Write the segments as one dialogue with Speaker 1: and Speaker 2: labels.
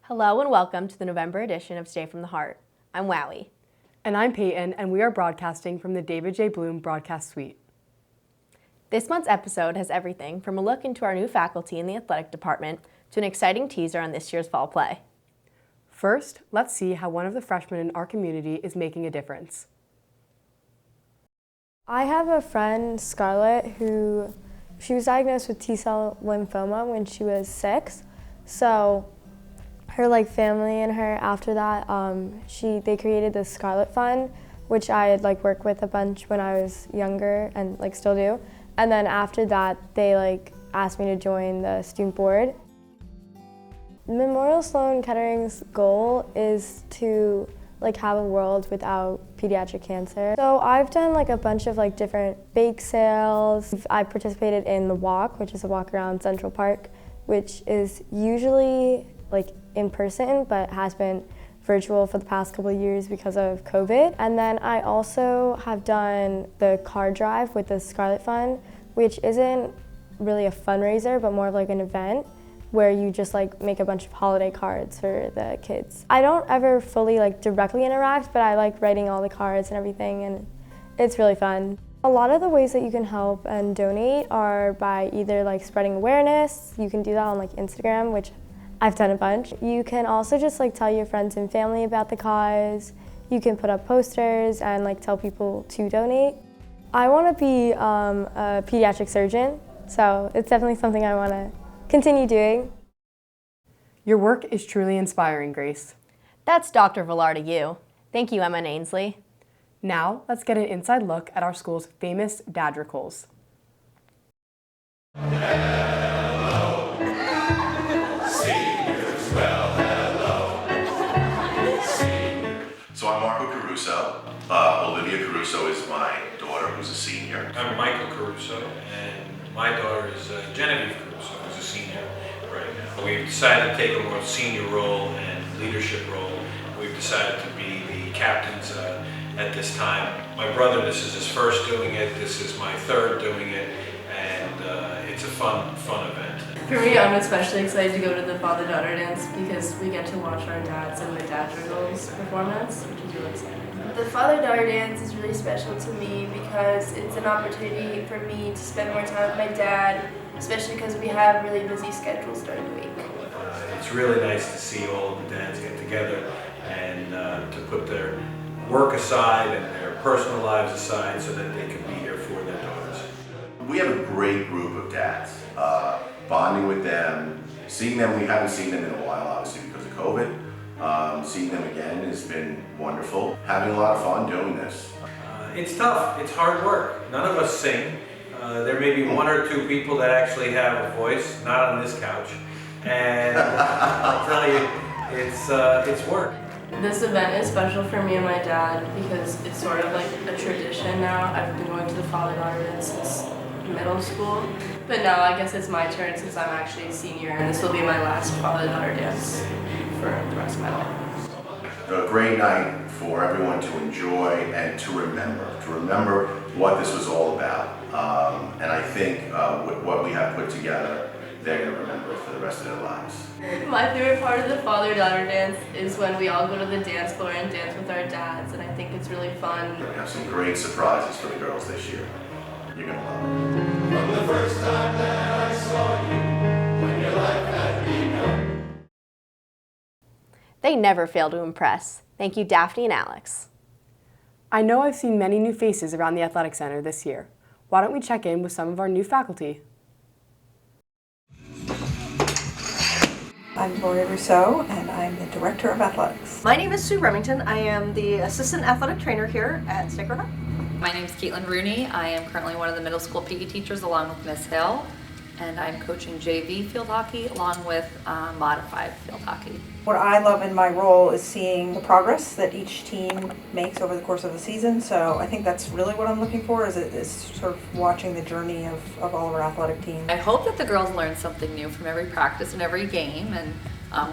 Speaker 1: Hello and welcome to the November edition of Stay from the Heart. I'm Wowie.
Speaker 2: And I'm Peyton, and we are broadcasting from the David J. Bloom Broadcast Suite.
Speaker 1: This month's episode has everything from a look into our new faculty in the athletic department to an exciting teaser on this year's fall play.
Speaker 2: First, let's see how one of the freshmen in our community is making a difference.
Speaker 3: I have a friend, Scarlett, who she was diagnosed with T-cell lymphoma when she was 6. So her family and her after that, they created the Scarlett Fund, which I had worked with a bunch when I was younger and still do. And then after that, they asked me to join the student board. Memorial Sloan Kettering's goal is to have a world without pediatric cancer. So I've done a bunch of different bake sales. I participated in the walk, which is a walk around Central Park, which is usually in person, but has been virtual for the past couple of years because of COVID. And then I also have done the card drive with the Scarlett Fund, which isn't really a fundraiser, but more of an event where you just make a bunch of holiday cards for the kids. I don't ever fully directly interact, but I like writing all the cards and everything, and it's really fun. A lot of the ways that you can help and donate are by either spreading awareness. You can do that on Instagram, which I've done a bunch. You can also just tell your friends and family about the cause. You can put up posters and tell people to donate. I want to be a pediatric surgeon, so it's definitely something I want to continue doing.
Speaker 2: Your work is truly inspiring, Grace.
Speaker 1: That's Dr. Villar to you. Thank you, Emma and Ainsley.
Speaker 2: Now, let's get an inside look at our school's famous dadricles.
Speaker 4: So I'm Marco Caruso. Olivia Caruso is my daughter, who's a senior.
Speaker 5: I'm Michael Caruso, and my daughter is Genevieve Caruso, who's a senior right now. We've decided to take a more senior role and leadership role. We've decided to be the captains at this time. My brother, this is his first doing it. This is my third doing it, and it's a fun event.
Speaker 6: For me, I'm especially excited to go to the father-daughter dance because we get to watch our dads in the Dadrigals performance, which is really exciting.
Speaker 7: The father-daughter dance is really special to me because it's an opportunity for me to spend more time with my dad, especially because we have really busy schedules during the week.
Speaker 5: It's really nice to see all of the dads get together and to put their work aside and their personal lives aside so that they can be here for their daughters.
Speaker 4: We have a great group of dads. Bonding with them, seeing them, we haven't seen them in a while, obviously because of COVID. Seeing them again has been wonderful. Having a lot of fun doing this.
Speaker 5: It's tough, it's hard work. None of us sing. There may be one or two people that actually have a voice, not on this couch. And I'll tell you, it's work.
Speaker 6: This event is special for me and my dad because it's sort of a tradition now. I've been going to the father-daughter dance since middle school, but now I guess it's my turn since I'm actually a senior, and this will be my last father-daughter dance for the rest of my life.
Speaker 4: A great night for everyone to enjoy and to remember what this was all about. And I think what we have put together, they're going to remember it for the rest of their lives.
Speaker 6: My favorite part of the father-daughter dance is when we all go to the dance floor and dance with our dads, and I think it's really fun.
Speaker 4: We have some great surprises for the girls this year. You're going to love it.
Speaker 8: From the first time that I saw you, when your life had begun.
Speaker 1: They never fail to impress. Thank you, Daphne and Alex.
Speaker 2: I know I've seen many new faces around the Athletic Center this year. Why don't we check in with some of our new faculty?
Speaker 9: I'm Lori Rousseau, and I'm the Director of Athletics.
Speaker 10: My name is Sue Remington. I am the Assistant Athletic Trainer here at Sacred Heart.
Speaker 11: My name is Caitlin Rooney. I am currently one of the middle school PE teachers along with Miss Hill, and I'm coaching JV field hockey along with modified field hockey.
Speaker 9: What I love in my role is seeing the progress that each team makes over the course of the season, so I think that's really what I'm looking for is sort of watching the journey of all of our athletic teams.
Speaker 11: I hope that the girls learn something new from every practice and every game, and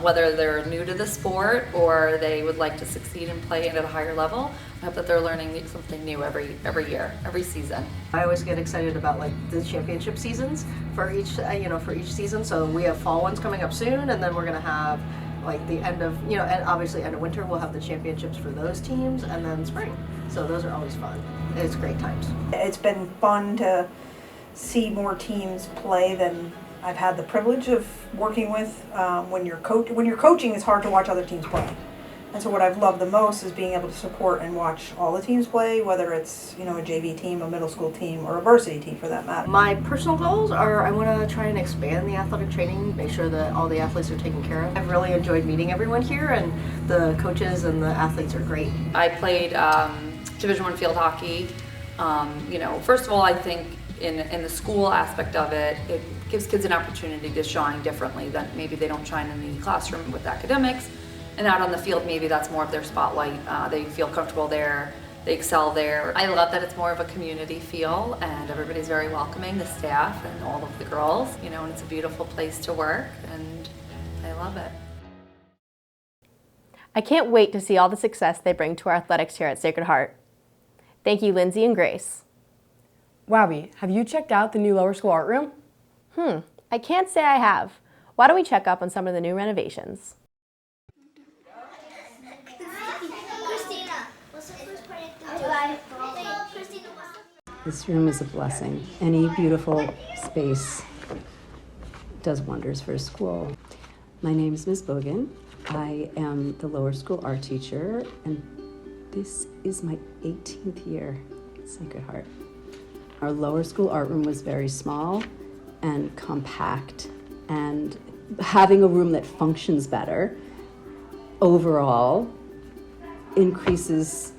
Speaker 11: whether they're new to the sport or they would like to succeed and play at a higher level, I hope that they're learning something new every year, every season.
Speaker 10: I always get excited about the championship seasons for each season. So we have fall ones coming up soon, and then we're going to have like the end of, and obviously end of winter we'll have the championships for those teams, and then spring. So those are always fun. It's great times.
Speaker 9: It's been fun to see more teams play than I've had the privilege of working with. When you're coaching, it's hard to watch other teams play. And so what I've loved the most is being able to support and watch all the teams play, whether it's, a JV team, a middle school team, or a varsity team for that matter.
Speaker 10: My personal goals are I want to try and expand the athletic training, make sure that all the athletes are taken care of. I've really enjoyed meeting everyone here, and the coaches and the athletes are great.
Speaker 11: I played Division I field hockey. First of all, I think in the school aspect of it, it gives kids an opportunity to shine differently than maybe they don't shine in the classroom with academics. And out on the field, maybe that's more of their spotlight. They feel comfortable there, they excel there. I love that it's more of a community feel, and everybody's very welcoming, the staff and all of the girls, and it's a beautiful place to work, and I love it.
Speaker 1: I can't wait to see all the success they bring to our athletics here at Sacred Heart. Thank you, Lindsay and Grace.
Speaker 2: Wowie, have you checked out the new lower school art room?
Speaker 1: I can't say I have. Why don't we check up on some of the new renovations?
Speaker 12: This room is a blessing. Any beautiful space does wonders for a school. My name is Ms. Bogan. I am the lower school art teacher, and this is my 18th year at Sacred Heart. Our lower school art room was very small and compact, and having a room that functions better overall increases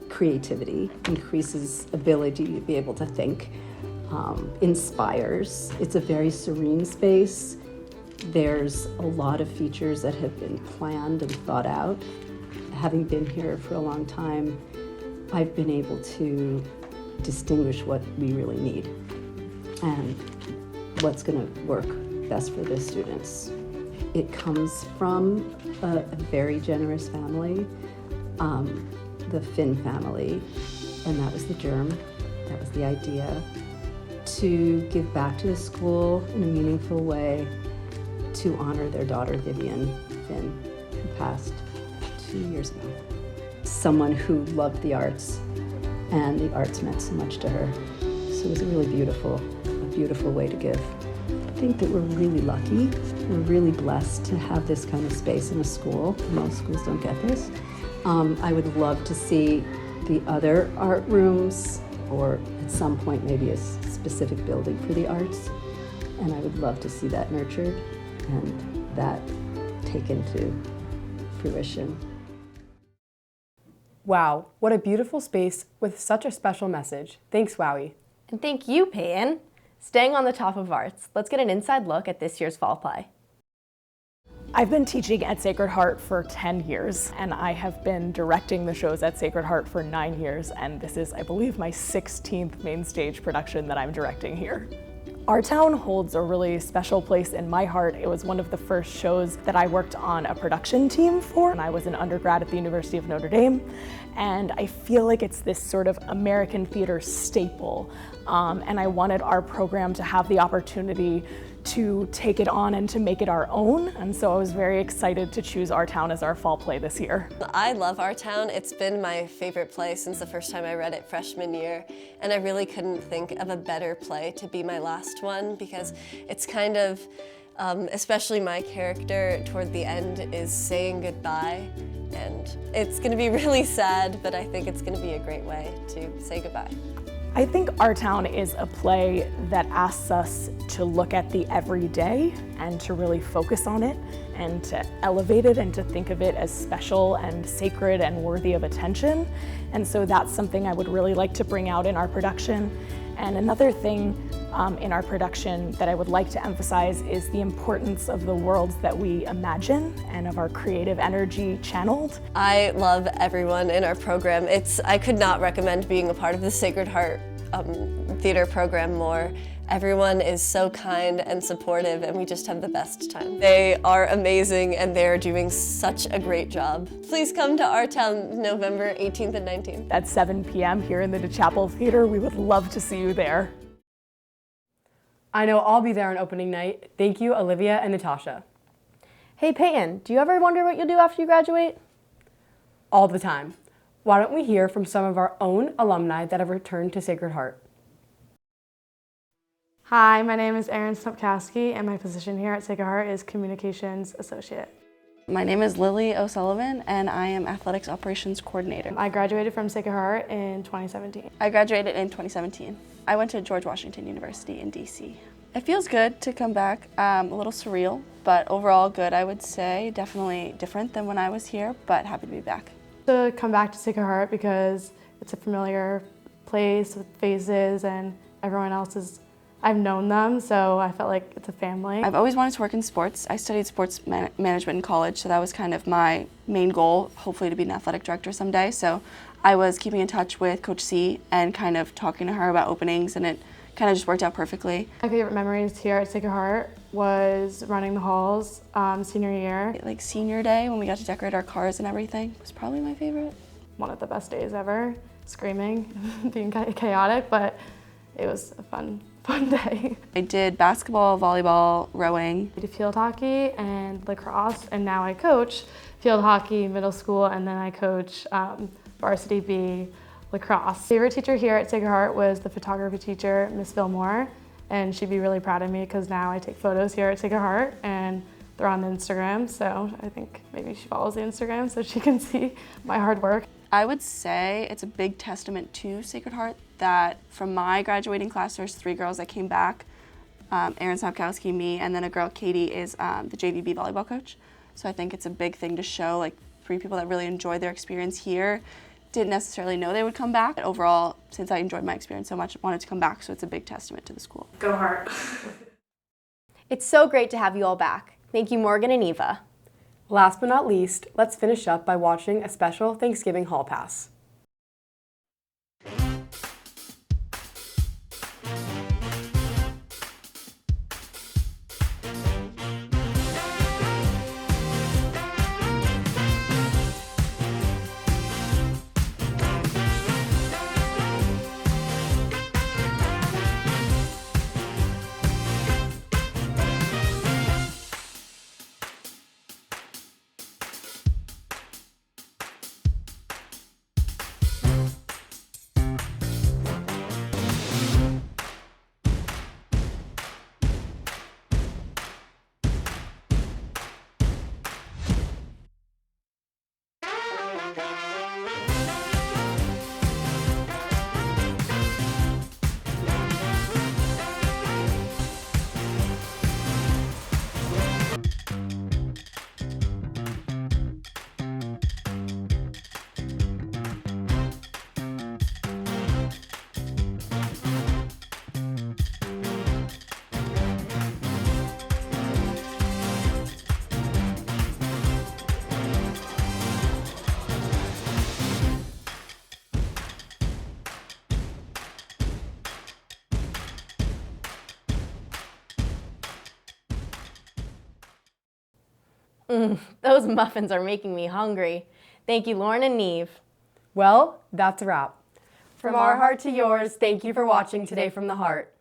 Speaker 12: creativity, increases ability to be able to think, inspires. It's a very serene space. There's a lot of features that have been planned and thought out. Having been here for a long time, I've been able to distinguish what we really need and what's going to work best for the students. It comes from a very generous family, the Finn family, and that was the germ, that was the idea, to give back to the school in a meaningful way, to honor their daughter Vivian Finn, who passed 2 years ago. Someone who loved the arts, and the arts meant so much to her. So it was a really beautiful way to give. I think that we're really lucky, we're really blessed to have this kind of space in a school. Most schools don't get this. I would love to see the other art rooms, or at some point maybe a specific building for the arts. And I would love to see that nurtured and that taken to fruition.
Speaker 2: Wow, what a beautiful space with such a special message. Thanks, Wowie.
Speaker 1: And thank you, Peyton. Staying on the top of arts, let's get an inside look at this year's fall play.
Speaker 13: I've been teaching at Sacred Heart for 10 years, and I have been directing the shows at Sacred Heart for 9 years, and this is, I believe, my 16th main stage production that I'm directing here. Our town holds a really special place in my heart. It was one of the first shows that I worked on a production team for, and I was an undergrad at the University of Notre Dame, and I feel like it's this sort of American theater staple, and I wanted our program to have the opportunity to take it on and to make it our own, and so I was very excited to choose Our Town as our fall play this year.
Speaker 14: I love Our Town. It's been my favorite play since the first time I read it freshman year, and I really couldn't think of a better play to be my last one, because it's kind of, especially my character toward the end is saying goodbye, and it's going to be really sad, but I think it's going to be a great way to say goodbye.
Speaker 13: I think Our Town is a play that asks us to look at the everyday and to really focus on it and to elevate it and to think of it as special and sacred and worthy of attention. And so that's something I would really like to bring out in our production. And another thing in our production that I would like to emphasize is the importance of the worlds that we imagine and of our creative energy channeled.
Speaker 14: I love everyone in our program. I could not recommend being a part of the Sacred Heart theater program more. Everyone is so kind and supportive, and we just have the best time. They are amazing, and they're doing such a great job. Please come to Our Town November 18th and 19th.
Speaker 13: At 7 p.m. here in the DeChapel Theater. We would love to see you there.
Speaker 2: I know I'll be there on opening night. Thank you, Olivia and Natasha.
Speaker 1: Hey Peyton, do you ever wonder what you'll do after you graduate?
Speaker 2: All the time. Why don't we hear from some of our own alumni that have returned to Sacred Heart?
Speaker 15: Hi, my name is Erin Snupkowski, and my position here at Sacred Heart is Communications Associate.
Speaker 16: My name is Lily O'Sullivan, and I am Athletics Operations Coordinator.
Speaker 15: I graduated from Sacred Heart in 2017.
Speaker 16: I graduated in 2017. I went to George Washington University in DC. It feels good to come back, a little surreal, but overall good, I would say. Definitely different than when I was here, but happy to be back.
Speaker 15: To come back to Sacred Heart because it's a familiar place with faces and everyone else is, I've known them, so I felt like it's a family.
Speaker 16: I've always wanted to work in sports. I studied sports management in college, so that was kind of my main goal, hopefully to be an athletic director someday. So I was keeping in touch with Coach C and kind of talking to her about openings, and it kind of just worked out perfectly.
Speaker 15: My favorite memories here at Sacred Heart was running the halls senior year.
Speaker 16: Like senior day when we got to decorate our cars and everything was probably my favorite.
Speaker 15: One of the best days ever, screaming, being chaotic, but it was a fun day.
Speaker 16: I did basketball, volleyball, rowing.
Speaker 15: I did field hockey and lacrosse, and now I coach field hockey, middle school, and then I coach varsity B lacrosse. Favorite teacher here at Sacred Heart was the photography teacher, Miss Fillmore, and she'd be really proud of me because now I take photos here at Sacred Heart and they're on Instagram, so I think maybe she follows the Instagram so she can see my hard work.
Speaker 16: I would say it's a big testament to Sacred Heart that from my graduating class, there's 3 girls that came back, Erin Snopkowski, me, and then a girl, Katie, is the JVB volleyball coach. So I think it's a big thing to show, like 3 people that really enjoyed their experience here, didn't necessarily know they would come back. But overall, since I enjoyed my experience so much, I wanted to come back, so it's a big testament to the school.
Speaker 15: Go Heart.
Speaker 1: It's so great to have you all back. Thank you, Morgan and Eva.
Speaker 2: Last but not least, let's finish up by watching a special Thanksgiving Hall Pass.
Speaker 1: Those muffins are making me hungry. Thank you, Lauren and Neve.
Speaker 2: Well, that's a wrap.
Speaker 1: From our heart to yours, thank you for watching Today from the Heart.